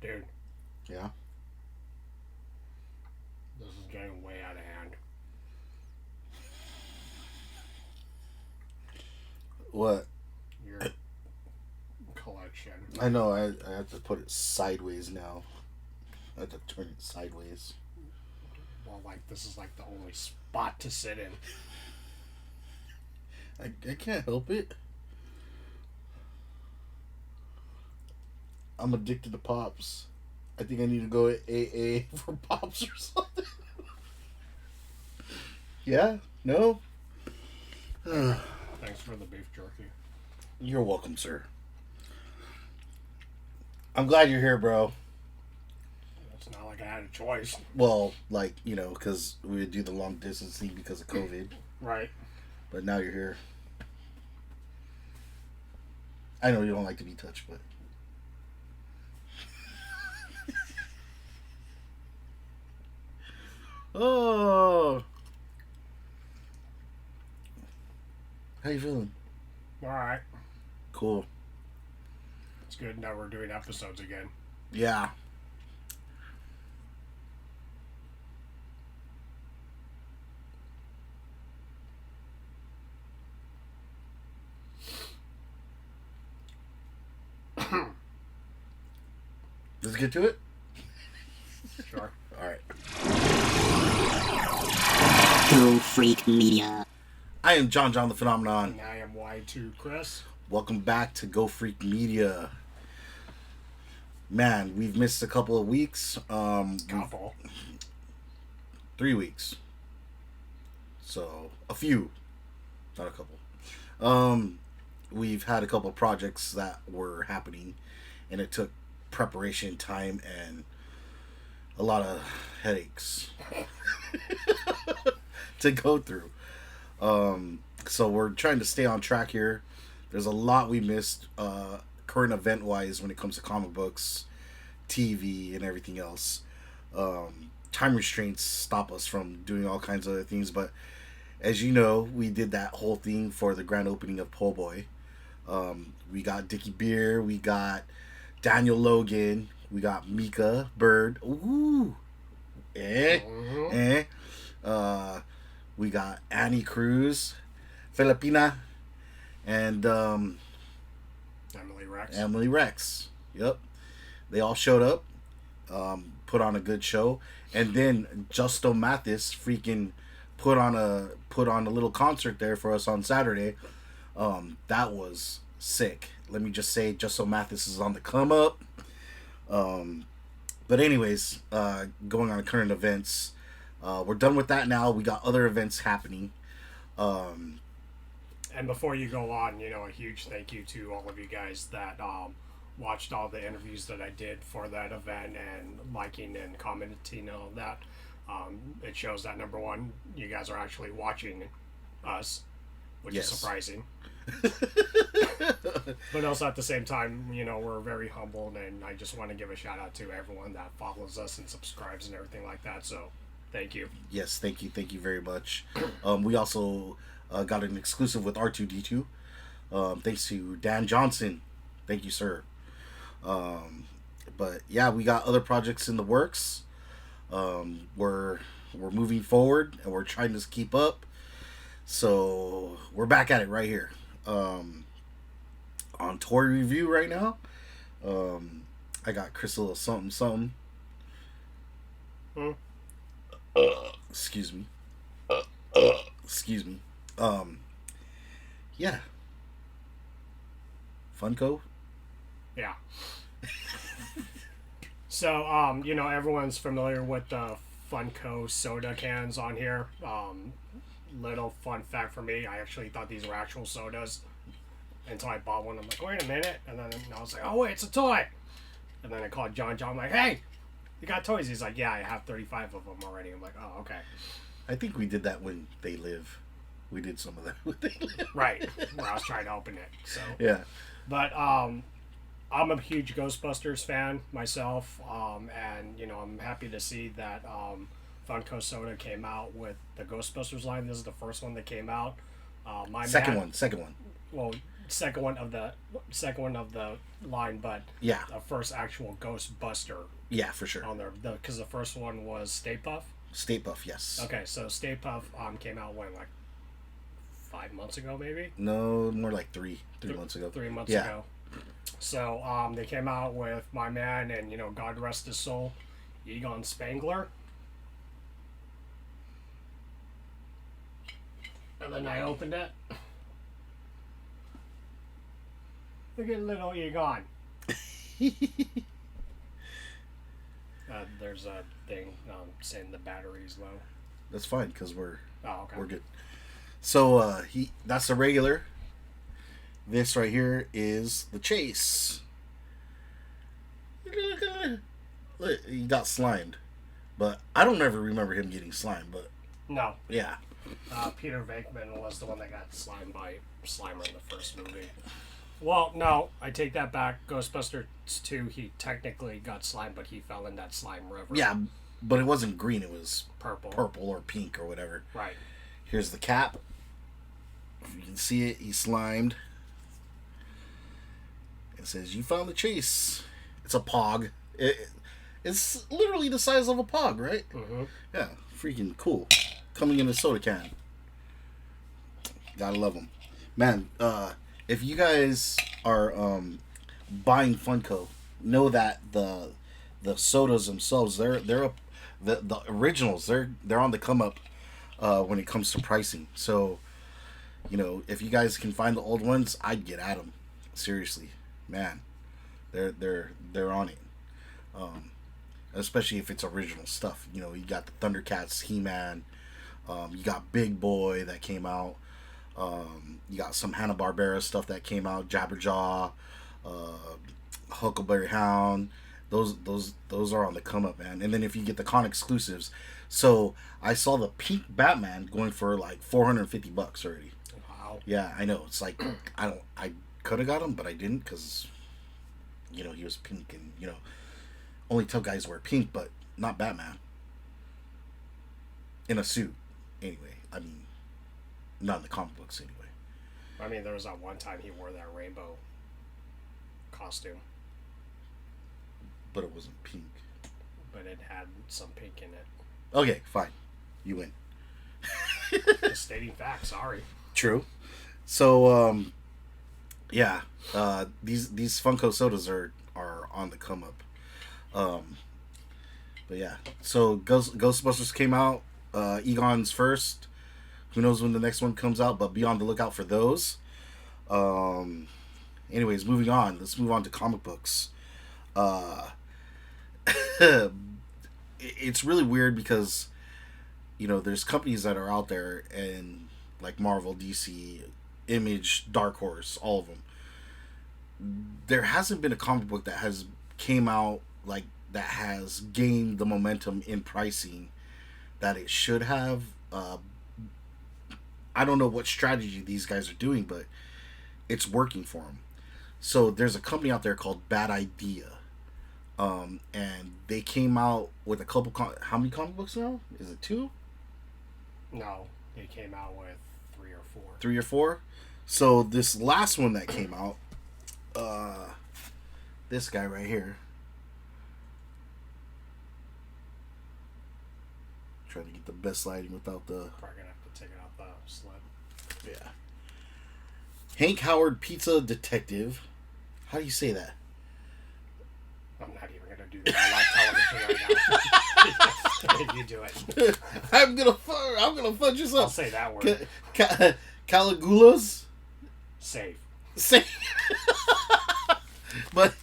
Dude, Yeah. this is getting way out of hand. What? Your collection. I know. I have to put it sideways now. I have to turn it sideways. Well, like, this is like the only spot to sit in. I can't help it. I'm addicted to pops. I think I need to go to AA for pops or something. Yeah? No? Thanks for the beef jerky. You're welcome, sir. I'm glad you're here, bro. It's not like I had a choice. Well, like, because we would do the long distance thing because of COVID. Right. But now you're here. I know you don't like to be touched, but... Oh! How you feeling? Alright. Cool. It's good now we're doing episodes again. Yeah. Let's get to it? Sure. Alright. Go Freak Media. I am John the Phenomenon. And I am Y2 Chris. Welcome back to Go Freak Media. Man, we've missed a couple of weeks. Couple. 3 weeks. So, a few. Not a couple. We've had a couple of projects that were happening, and it took preparation time and a lot of headaches to go through. So we're trying to stay on track here. There's a lot we missed current event wise when it comes to comic books, TV, and everything else. Time restraints stop us from doing all kinds of other things, but as you know, we did that whole thing for the grand opening of Po' Boy. We got Dickie Beer, we got Daniel Logan, we got Mika Bird. Ooh. We got Annie Cruz, Filipina, and Emily Rex. Yep. They all showed up, put on a good show, and then Justo Mathis freaking put on a little concert there for us on Saturday. That was sick. Let me just say, Justo Mathis is on the come up. But anyways, going on to current events. We're done with that now. We got other events happening. And before you go on, a huge thank you to all of you guys that watched all the interviews that I did for that event and liking and commenting on that. It shows that, number one, you guys are actually watching us, which is surprising. But also at the same time, we're very humbled, and I just want to give a shout out to everyone that follows us and subscribes and everything like that. So thank you. Yes, thank you very much. We also got an exclusive with R2D2. Thanks to Dan Johnson. Thank you, sir. But yeah, we got other projects in the works. We're moving forward, and we're trying to keep up. So we're back at it right here. On toy review right now. I got Crystal something. Excuse me. Excuse me. Yeah. Funko? Yeah. So, everyone's familiar with the Funko soda cans on here. Little fun fact for me, I actually thought these were actual sodas until I bought one. I'm like, wait a minute. And then I was like, oh, wait, it's a toy. And then I called John. I'm like, hey, you got toys? He's like, yeah, I have 35 of them already. I'm like, oh, okay. I think we did that when They Live. We did some of that when They Live. Right. Where I was trying to open it. So yeah. But I'm a huge Ghostbusters fan myself. And, I'm happy to see that Funko Soda came out with the Ghostbusters line. This is the first one that came out. Second one. Well, second one of the line, but Yeah. the first actual Ghostbuster Yeah, for sure. on there. Because the first one was Stay Puft. Stay Puft, yes. Okay, so Stay Puft came out when, like 5 months ago, maybe. No, more like 3 months ago. 3 months Yeah. ago. So they came out with my man, and God rest his soul, Egon Spangler. And then I opened it. Look at little Egon. There's a thing saying the battery's low. That's fine because we're okay. good. So that's the regular. This right here is the chase. Look, he got slimed, but I don't ever remember him getting slimed. But No. yeah, Peter Venkman was the one that got slimed by Slimer in the first movie. Well, no, I take that back. Ghostbusters 2, he technically got slimed, but he fell in that slime river. yeah, but it wasn't green. It was Purple or pink or whatever. Right. Here's the cap. If you can see it, he's slimed. It says, "You found the chase." It's a pog. It's literally the size of a pog, right? Mm-hmm. Yeah, freaking cool. Coming in a soda can. Gotta love them. Man, if you guys are buying Funko, know that the sodas themselves, the originals, they're on the come up when it comes to pricing. So, if you guys can find the old ones, I'd get at them. Seriously, man, they're on it. Especially if it's original stuff. You got the Thundercats, He-Man. You got Big Boy that came out. You got some Hanna-Barbera stuff that came out. Jabberjaw, Huckleberry Hound. Those are on the come up, man. And then if you get the con exclusives, so I saw the pink Batman going for like $450 already. Wow. Yeah, I know. It's like I could have got him, but I didn't because he was pink, and only tough guys wear pink, but not Batman in a suit. Anyway, I mean, not in the comic books anyway. I mean, there was that one time he wore that rainbow costume, But it wasn't pink. but it had some pink in it. Okay, fine. You win. Just stating facts. Sorry. True. So, yeah, these Funko sodas are on the come up. But yeah, so Ghostbusters came out. Egon's first. Who knows when the next one comes out? But be on the lookout for those. Anyways, moving on. Let's move on to comic books. It's really weird because there's companies that are out there, and like Marvel, DC, Image, Dark Horse, all of them. There hasn't been a comic book that has came out like that has gained the momentum in pricing that it should have. I don't know what strategy these guys are doing, but it's working for them. So there's a company out there called Bad Idea, and they came out with a couple. How many comic books now? Is it 2? No, they came out with 3 or 4. 3 or 4. So this last one that came out, this guy right here. Trying to get the best lighting without the. Probably gonna have to take it out the sled. Yeah. Hank Howard Pizza Detective. How do you say that? I'm not even gonna do that on live television right now. You do it. I'm gonna fudge this I'll up. say that word. Caligulas. Safe. Say. But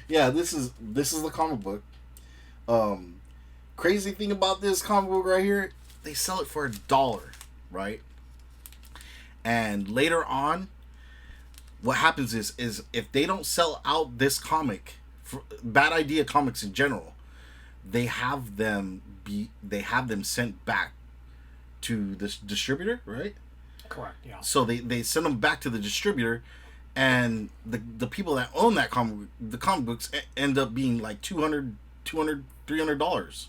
yeah, this is the comic book. Crazy thing about this comic book right here, they sell it for $1, right? And later on, what happens is if they don't sell out this comic, for Bad Idea Comics in general, they have them sent back to this distributor, right? Correct. Yeah. So they send them back to the distributor, and the people that own the comic books end up being like $200, $300,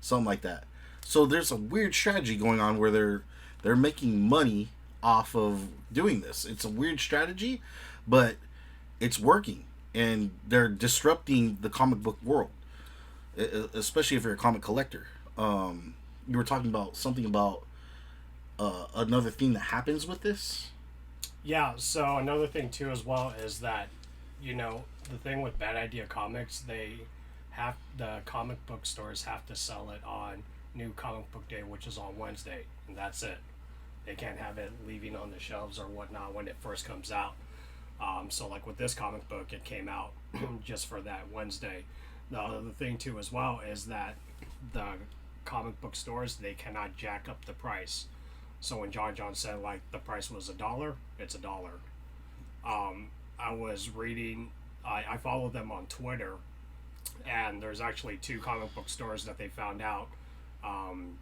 something like that. So there's a weird strategy going on where they're making money off of doing this. It's a weird strategy, but it's working, and they're disrupting the comic book world, especially if you're a comic collector. You were talking about something about another thing that happens with this. Yeah, so another thing too as well is that, the thing with Bad Idea Comics, the comic book stores have to sell it on New Comic Book Day, which is on Wednesday, and that's it. They can't have it leaving on the shelves or whatnot when it first comes out. So like with this comic book, it came out just for that Wednesday. The other thing too as well is that the comic book stores, they cannot jack up the price. So when John said like the price was $1, it's $1. I was reading, I follow them on Twitter, and there's actually 2 comic book stores that they found out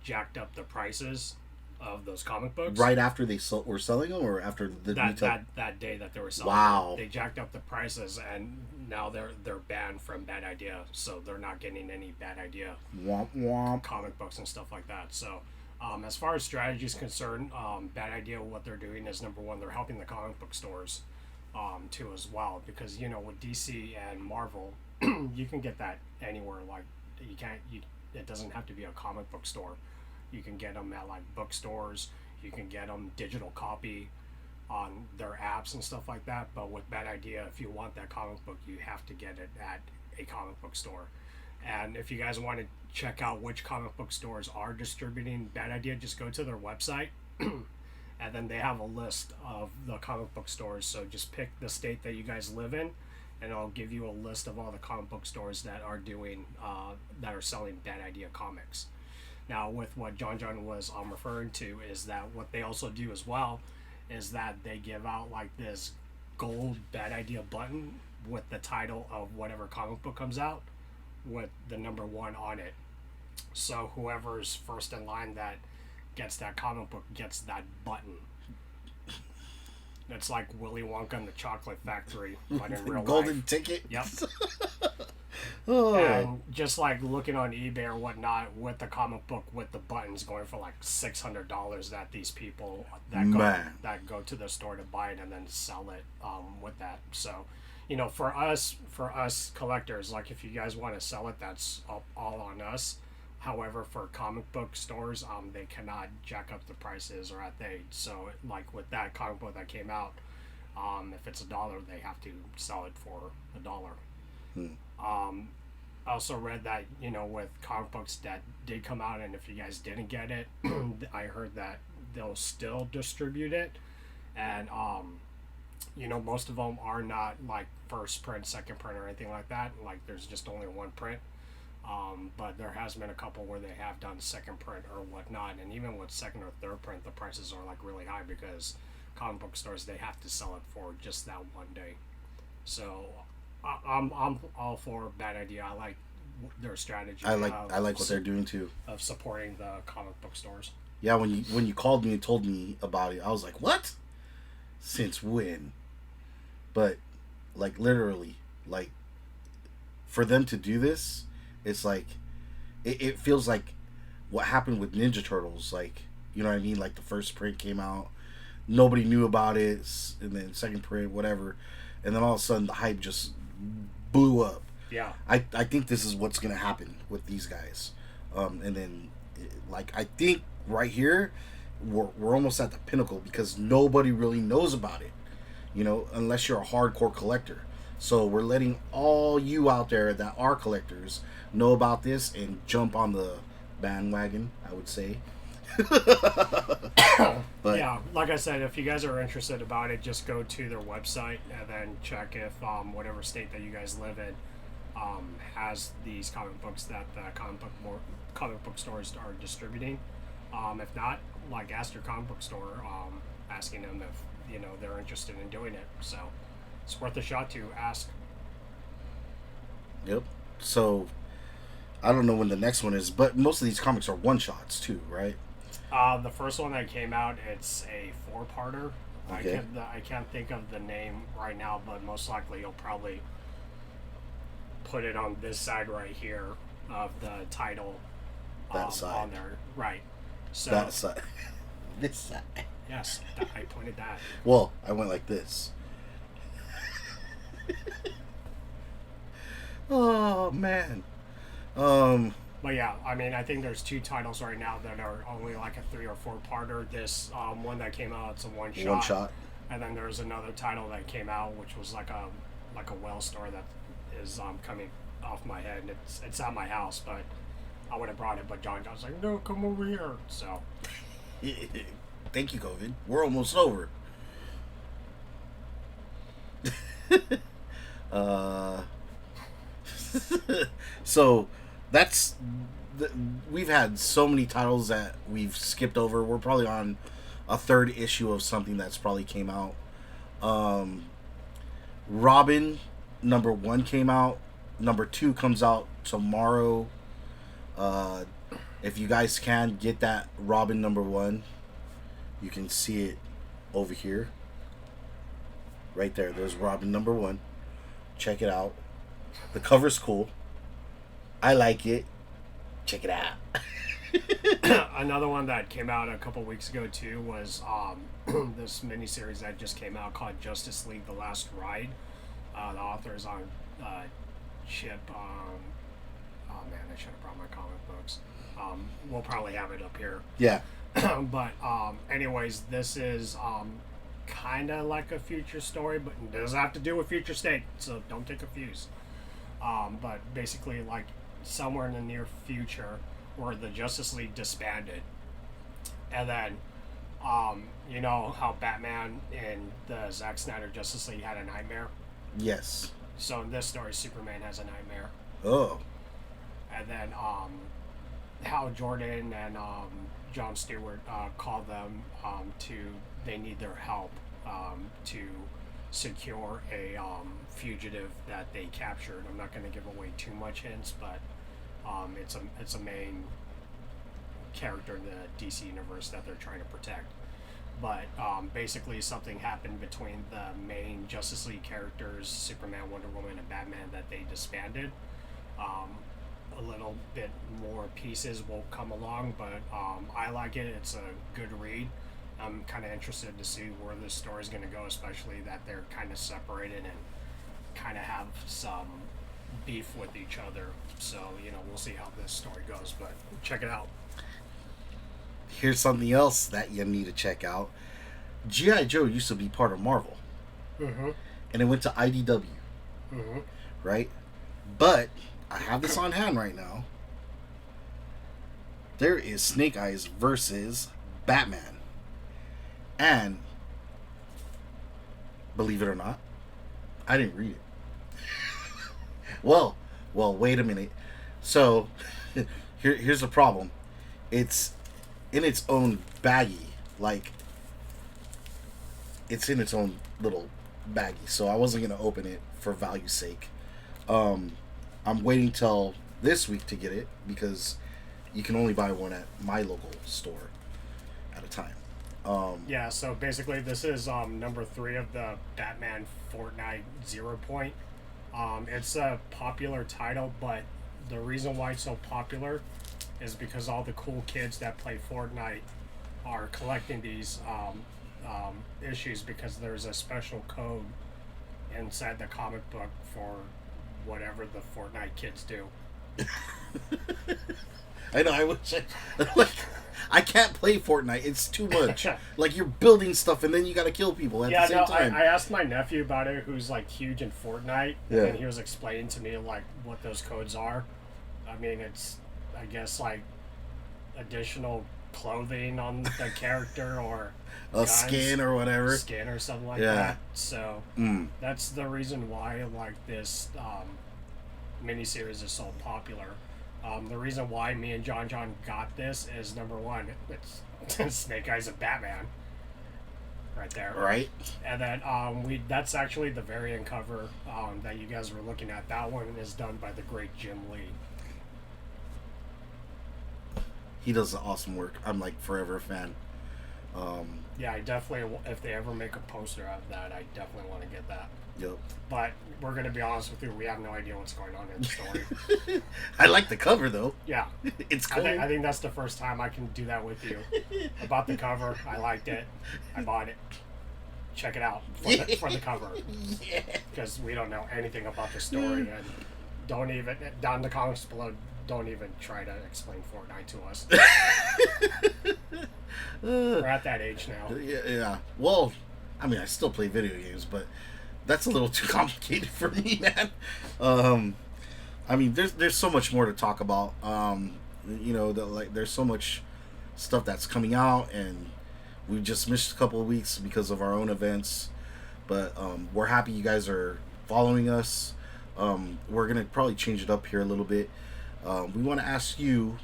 jacked up the prices of those comic books Right after they were selling them, or after the that day that they were selling. Wow. They jacked up the prices, and now they're banned from Bad Idea, so they're not getting any Bad Idea womp womp comic books and stuff like that. So as far as strategy is concerned, Bad Idea, what they're doing is, number one, they're helping the comic book stores too as well, because with DC and Marvel, you can get that anywhere. Like it doesn't have to be a comic book store. You can get them at like bookstores. You can get them digital copy on their apps and stuff like that. But with Bad Idea, if you want that comic book, you have to get it at a comic book store. And if you guys want to check out which comic book stores are distributing Bad Idea, just go to their website. And then they have a list of the comic book stores. So just pick the state that you guys live in, and I'll give you a list of all the comic book stores that are doing that are selling Bad Idea comics. Now, with what John was referring to, is that what they also do as well is that they give out like this gold Bad Idea button with the title of whatever comic book comes out with the number 1 on it. So whoever's first in line that gets that comic book gets that button. It's like Willy Wonka and the Chocolate Factory, but in real golden life. ticket. Yep. Oh. And just like looking on eBay or whatnot with the comic book with the buttons going for like $600 that these people that go to the store to buy it and then sell it with that. So, for us collectors, like if you guys want to sell it, that's all on us. However, for comic book stores, they cannot jack up the prices or so like with that comic book that came out, if it's $1, they have to sell it for $1. I also read that, with comic books that did come out, and if you guys didn't get it, I heard that they'll still distribute it. And, most of them are not like first print, second print, or anything like that. Like there's just only 1 print. But there has been a couple where they have done second print or whatnot. And even with second or third print, the prices are like really high because comic book stores, they have to sell it for just that one day. So I'm all for Bad Idea. I like their strategy. I like what they're doing too, of supporting the comic book stores. Yeah, when you called me and told me about it, I was like, what? Since when? But like literally, like for them to do this, it's like it feels like what happened with Ninja Turtles. Like, you know what I mean? Like the first print came out, nobody knew about it, and then second print, whatever, and then all of a sudden the hype just blew up. Yeah. I think this is what's gonna happen with these guys, and then like I think right here we're almost at the pinnacle because nobody really knows about it, unless you're a hardcore collector. So we're letting all you out there that are collectors know about this and jump on the bandwagon, I would say. But yeah, like I said, if you guys are interested about it, just go to their website and then check if whatever state that you guys live in has these comic books that the comic book stores are distributing. If not, like ask your comic book store, asking them if they're interested in doing it. So it's worth a shot to ask. Yep. So I don't know when the next one is, but most of these comics are one shots too, right? The first one that came out, it's a 4-parter. Okay. I can't think of the name right now, but most likely you'll probably put it on this side right here of the title. That side. On there, right? So that side. This side. Yes, I pointed that. Well, I went like this. Oh man. But yeah, I mean, I think there's 2 titles right now that are only like a 3 or 4-parter. This one that came out, it's a one shot. One shot. And then there's another title that came out, which was like a well story that is coming off my head. And it's at my house, but I would have brought it. But John was like, no, come over here. So. Thank you, COVID. We're almost over. So that's we've had so many titles that we've skipped over. We're probably on a 3rd issue of something that's probably came out. Robin number 1 came out. Number 2 comes out tomorrow. If you guys can get that Robin number 1, you can see it over here. Right there. There's Robin number 1. Check it out. The cover's cool. I like it. Check it out. Another one that came out a couple weeks ago too was this miniseries that just came out called Justice League: The Last Ride. The author is on Chip. Oh man, I should have brought my comic books. We'll probably have it up here. Yeah. But anyways, this is kind of like a future story, but it doesn't have to do with future state, so don't get confused. But basically, like somewhere in the near future, where the Justice League disbanded, and then you know how Batman in the Zack Snyder Justice League had a nightmare. Yes. So in this story, Superman has a nightmare. Oh. And then Hal Jordan and Jon Stewart call them they need their help to secure a fugitive that they captured. I'm not going to give away too much hints, but it's a main character in the DC universe that they're trying to protect. But basically something happened between the main Justice League characters, Superman, Wonder Woman, and Batman, that they disbanded. A little bit more pieces will come along, but I like it. It's a good read. I'm kind of interested to see where this story is going to go, especially that they're kind of separated and kind of have some beef with each other. So, you know, we'll see how this story goes, but check it out. Here's something else that you need to check out. G.I. Joe used to be part of Marvel. Mm-hmm. And it went to IDW. Mm-hmm. Right? But I have this on hand right now. There is Snake Eyes versus Batman. And believe it or not, I didn't read it. well, wait a minute. So here's the problem. It's in its own baggie. Like, it's in its own little baggie. So I wasn't going to open it for value's sake. I'm waiting till this week to get it because you can only buy one at my local store at a time. Yeah, so basically this is number 3 of the Batman Fortnite 0 Point. It's a popular title, but the reason why it's so popular is because all the cool kids that play Fortnite are collecting these issues because there's a special code inside the comic book for whatever the Fortnite kids do. I know, I wish I can't play Fortnite. It's too much. Like, you're building stuff and then you gotta kill people at the same time. I asked my nephew about it, who's like huge in Fortnite, Yeah. and he was explaining to me like what those codes are. I mean, it's, I guess, like additional clothing on the character or a skin or whatever. Skin or something like Yeah. that. So that's the reason why like this miniseries is so popular. The reason why me and John got this is, number one, it's Snake Eyes and Batman right there. Right. And then that's actually the variant cover that you guys were looking at. That one is done by the great Jim Lee. He does awesome work. I'm like forever a fan. Yeah, I definitely. If they ever make a poster of that, I definitely want to get that. Yep. But we're gonna be honest with you, we have no idea what's going on in the story. I like the cover though. Yeah, It's cool. I think that's the first time I can do that with you. About the cover, I liked it. I bought it. Check it out for the cover. Yeah. Because we don't know anything about the story, and don't even down in the comments below. Don't even try to explain Fortnite to us. We're at that age now. Yeah. Well, I mean, I still play video games, but that's a little too complicated for me, man. I mean, there's so much more to talk about. There's so much stuff that's coming out, and we just missed a couple of weeks because of our own events. But we're happy you guys are following us. We're gonna probably change it up here a little bit. We want to ask you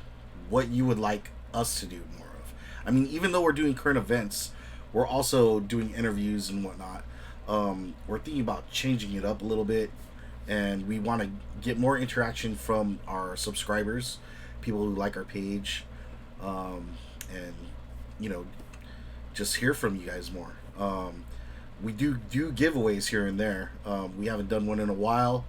what you would like us to do more of. I mean, even though we're doing current events, we're also doing interviews and whatnot. We're thinking about changing it up a little bit, and we want to get more interaction from our subscribers, people who like our page, and just hear from you guys more. We do giveaways here and there. We haven't done one in a while.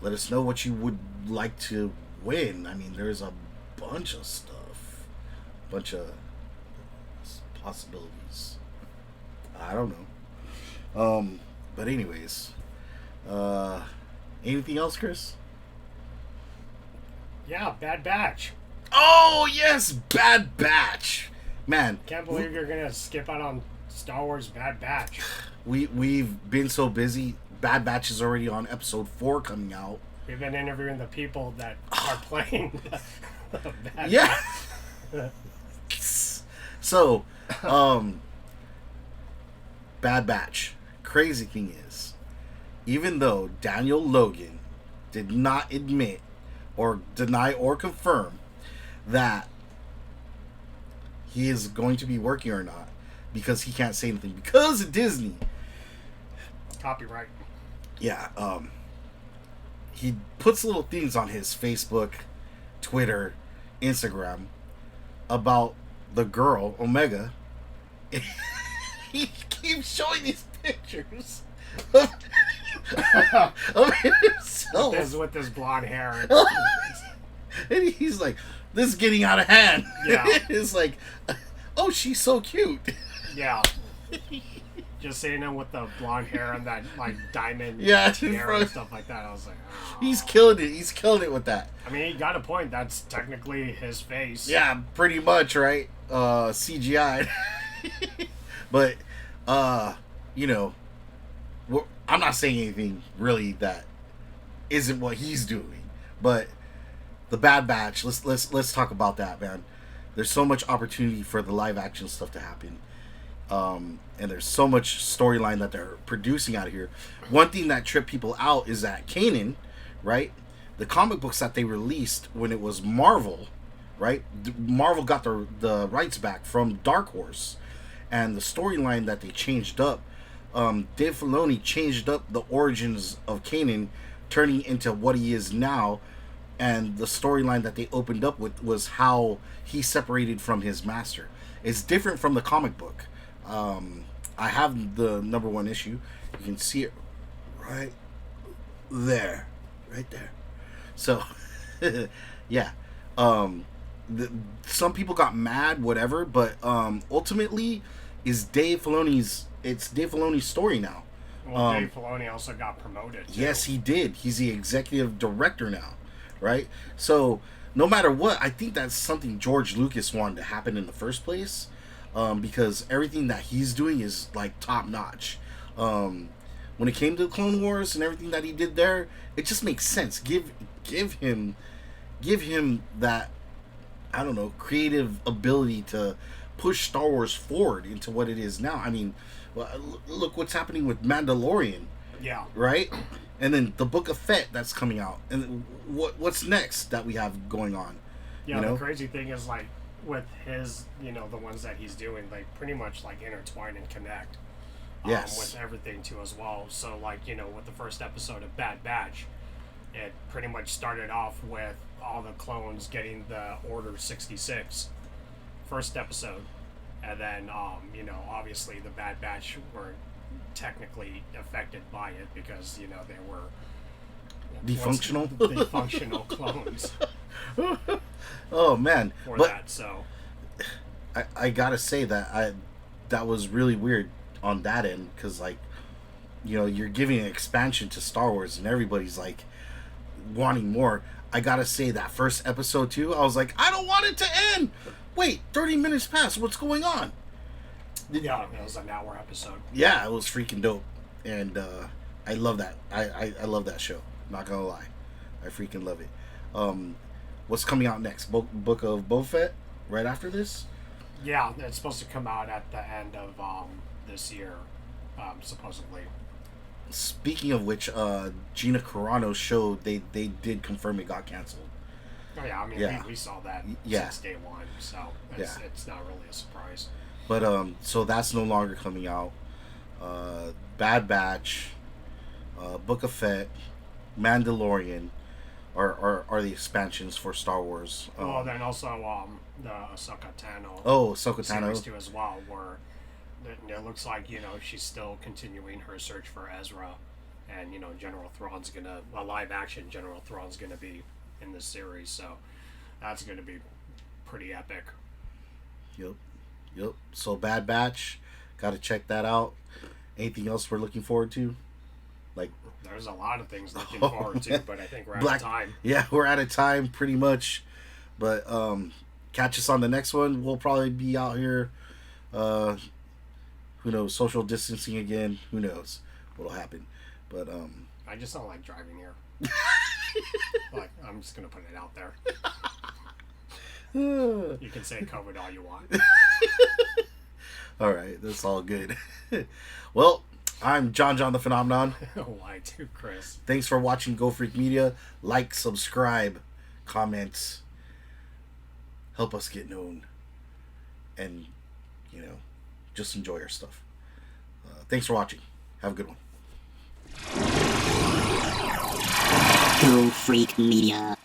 Let us know what you would like to win. I mean, there's a bunch of stuff, bunch of possibilities. I don't know. But anyways, anything else, Chris? Yeah, Bad Batch. Oh yes, Bad Batch. Man, Can't believe you're gonna skip out on Star Wars Bad Batch. We've been so busy. Bad Batch is already on episode 4 coming out. We've been interviewing the people that are playing Bad Yeah. Batch. So, Bad Batch. Crazy thing is, even though Daniel Logan did not admit or deny or confirm that he is going to be working or not, because he can't say anything because of Disney. Copyright. Yeah, he puts little things on his Facebook, Twitter, Instagram about the girl, Omega. He keeps showing these pictures of himself. With this blonde hair. And he's like, this is getting out of hand. Yeah. It's like, oh, she's so cute. Yeah. Just seeing him with the blonde hair and that like diamond Yeah, hair and stuff like that, I was like, oh. He's killing it. He's killing it with that. I mean, he got a point. That's technically his face. Yeah, pretty much, right? CGI. But, I'm not saying anything really that isn't what he's doing. But the Bad Batch, let's talk about that, man. There's so much opportunity for the live action stuff to happen. And there's so much storyline that they're producing out of here. One thing that tripped people out is that Kanan, right? The comic books that they released when it was Marvel, right? Marvel got the rights back from Dark Horse. And the storyline that they changed up, Dave Filoni changed up the origins of Kanan, turning into what he is now. And the storyline that they opened up with was how he separated from his master. It's different from the comic book. I have the number 1 issue. You can see it right there. Right there. So, yeah. Some people got mad, whatever, but ultimately, it's Dave Filoni's story now. Well, Dave Filoni also got promoted, too. Yes, he did. He's the executive director now, right? So, no matter what, I think that's something George Lucas wanted to happen in the first place. Because everything that he's doing is like top notch. When it came to the Clone Wars and everything that he did there, it just makes sense. Give him that, I don't know, creative ability to push Star Wars forward into what it is now. I mean, look what's happening with Mandalorian. Yeah. Right? And then the Book of Fett that's coming out. And what's next that we have going on? Yeah, the crazy thing is like with his, the ones that he's doing, they pretty much like intertwine and connect. Yes. With everything too as well. So like, with the first episode of Bad Batch, it pretty much started off with all the clones getting the Order 66 first episode, and then obviously the Bad Batch were technically affected by it because they were Defunctional? Defunctional clones Oh man, for but that. So I gotta say that was really weird on that end because you're giving an expansion to Star Wars and everybody's like wanting more. I gotta say that first episode too, I was like, I don't want it to end. Wait, 30 minutes passed. What's going on? yeah, it was an hour episode. Yeah, it was freaking dope, and I love that. I love that show. Not gonna lie, I freaking love it. What's coming out next? Book of Boba Fett right after this? Yeah, it's supposed to come out at the end of this year, supposedly. Speaking of which, Gina Carano's show, they did confirm it got canceled. Oh yeah, I mean Yeah. we saw that Yeah. since day one, so it's not really a surprise. But so that's no longer coming out. Bad Batch, Book of Fett, Mandalorian are the expansions for Star Wars. Well, then also the Ahsoka Tano Ahsoka series Tano. too as well, where it looks like she's still continuing her search for Ezra, and General Thrawn's a live action General Thrawn's gonna be in this series, so that's gonna be pretty epic. Yep. So Bad Batch, got to check that out. Anything else we're looking forward to? Like, There's a lot of things looking forward to, but I think we're out of time. Yeah, we're out of time pretty much. But catch us on the next one. We'll probably be out here. Who knows? Social distancing again. Who knows what'll happen? But I just don't like driving here. Like, I'm just gonna put it out there. You can say COVID all you want. All right, that's all good. Well, I'm John the Phenomenon. Why too, Chris? Thanks for watching Go Freak Media. Like, subscribe, comment, help us get known, and just enjoy our stuff. Thanks for watching. Have a good one. Go Freak Media.